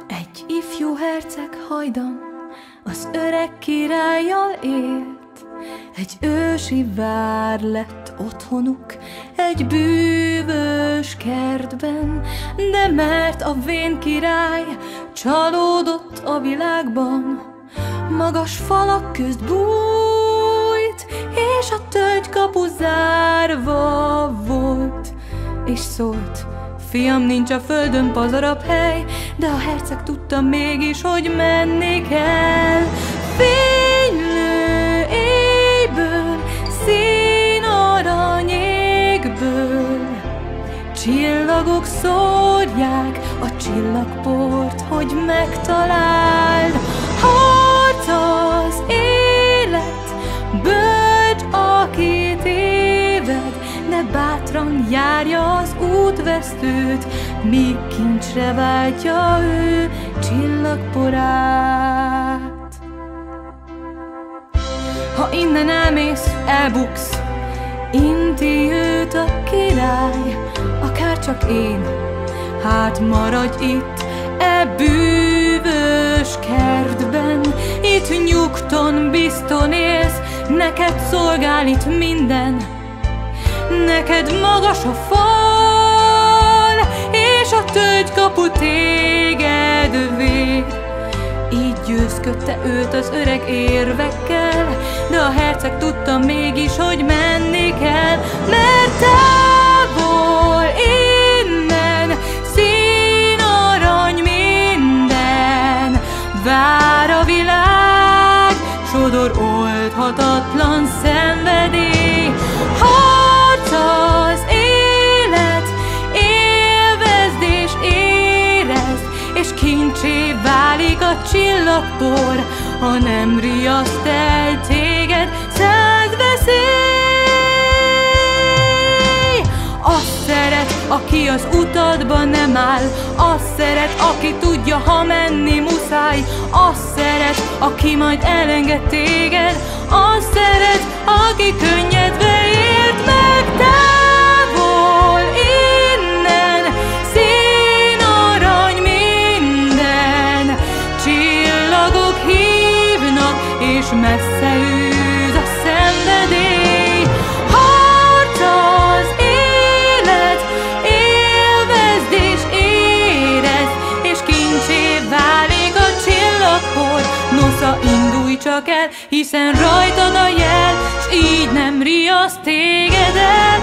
Egy ifjú herceg hajdan az öreg királlyal élt, egy ősi vár lett otthonuk egy bűvös kertben, de mert a vén király csalódott a világban, magas falak közt bújt, és a tölgykapu zárva volt, és szólt: fiam, nincs a földön pazarabb hely, de a herceg tudta mégis, hogy menni kell. Fénylő éjből, színarany égből, csillagok szórják a csillagport, hogy megtaláld. Harc az élet, bölcs, aki téved, de bátran járja az útvesztőt, míg kincsre váltja ő csillagporát. Ha innen elmész, elbuksz, inti őt a király, akár csak én, hát maradj itt, e bűvös kertben. Itt nyugton, bizton élsz, neked szolgál itt minden, neked magas a fal, és a tölgykapu téged véd. Így győzködte őt az öreg érvekkel, de a herceg tudta mégis, hogy menni kell, mert távol innen színarany minden, vár a világ, sodor oldhatatlan szenvedély. Harc az élet, élvezd és érezd, és kincsé válik a csillagpor, ha nem riaszt el téged száz veszély. Azt szeret, aki az utadban nem áll, azt szeret, aki tudja, ha menni muszáj, azt szeret, aki majd elenged téged, azt szeret, aki könnyedve ért meg. Távol innen színarany minden, csillagok hívnak, és messze űz a szenvedély. Harc az élet, élvezd és érezd, és kincsé válik a csillagpor. Nosza, indulj csak el, hiszen rajtad a jel, s így nem riaszt téged el.